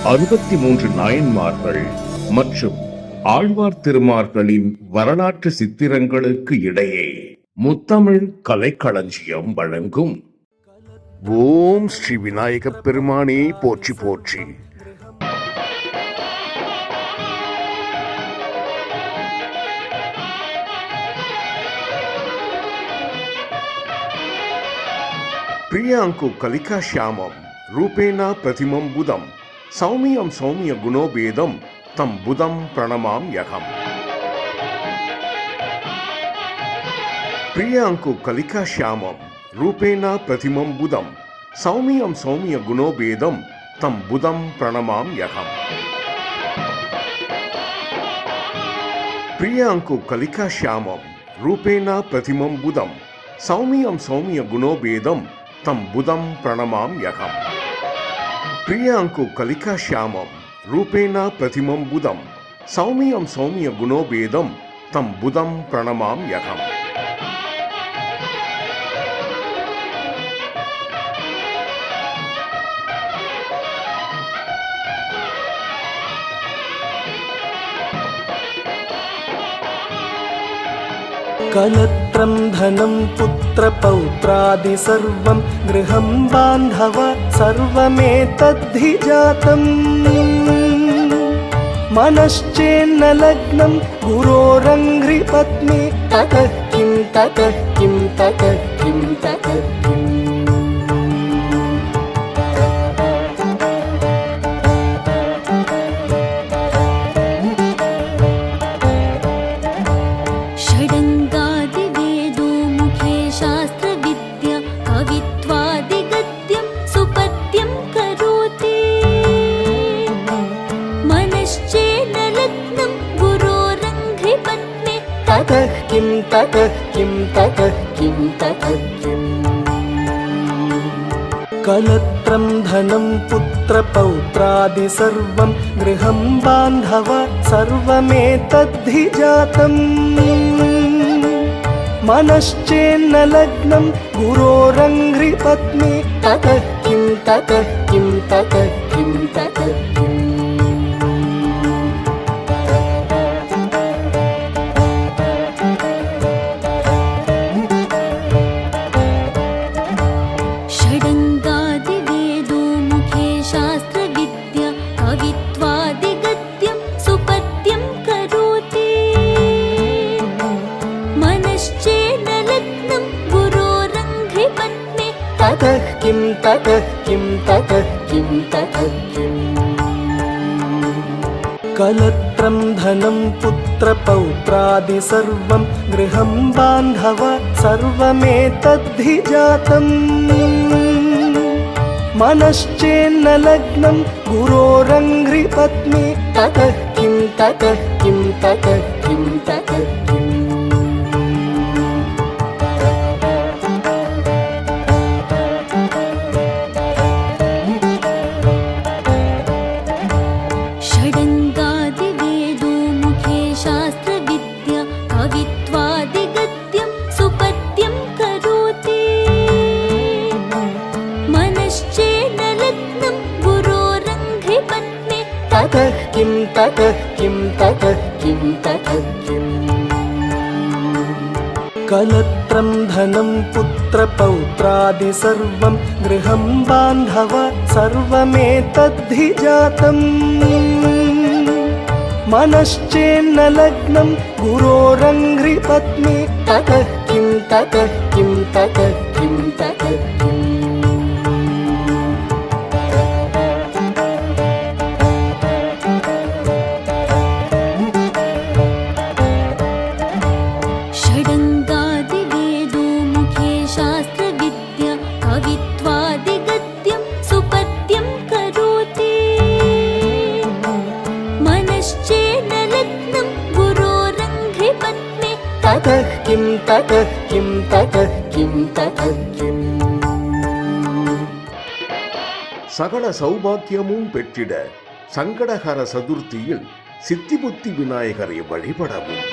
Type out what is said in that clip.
63 நாயன்மார்கள் மற்றும் ஆழ்வார் திருமார்களின் வரலாற்று சித்திரங்களுக்கு இடையே முத்தமிழ் கலைக்களஞ்சியம் வழங்கும் ஓம் ஸ்ரீ விநாயக பெருமானே போற்றி போற்றி. प्रियांकु कलिका श्यामं रूपेण प्रतिमं बुधं सौम्यं सौम्य गुणोभेदं तं बुधं प्रणमाम्यहम्. प्रियांकु कलिका श्यामं रूपेण प्रतिमं बुधं सौम्यं सौम्य गुणोभेदं तं बुधं प्रणमाम्यहम्. प्रियांकु कलिका श्यामं रूपेण प्रतिमं बुधं सौम्यं सौम्य गुणोभेदं तं बुधं प्रणमाम्यहम्. प्रियांकु कलिका श्यामं रूपेण प्रतिमं बुधं सौम्यं सौम्य गुणोभेदं तं बुधं प्रणमाम्यहम्. कलत्रं धनं पुत्रपौत्रादि सर्वं गृहं बान्धव सर्वमेतद्धि जातम्. मनश्चेन्न लग्नं गुरोरङ्घ्रिपत्नी ततः किं ततः किं ततः किं ततः किम्. ततः किं ततः किं ततः किं ततः किम्. कलत्रं धनं पुत्रपौत्रादि सर्वं गृहं बान्धव सर्वमेतद्धि जातम्. मनश्चेन्न लग्नं गुरोरङ्घ्रिपत्नी ततः किं ततः किं ततः किं ततः किम्. ततः किं ततः किं ततः किं ततः किम्. कलत्रं धनं पुत्रपौत्रादि सर्वं गृहं बान्धव सर्वमेतद्धि जातम्. मनश्चेन्न लग्नं गुरोरङ्घ्रिपत्नी ततः किं ततः किं ततः किं ततः किम्. ततः किं ततः किं ततः किं ततः किम्. कलत्रं धनं पुत्रपौत्रादि सर्वं गृहं बान्धव सर्वमेतद्धि जातम्. मनश्चेन्न लग्नं गुरोरङ्घ्रिपत्नी ततः किं ततः किं ततः किं ततः किम्. ततः किं ततः किं ततः किं ततः किम्. சகல சௌபாக்கியமும் பெற்றிட சங்கடஹர சதுர்த்தியில் சித்தி புத்தி விநாயகரை வழிபடவும்.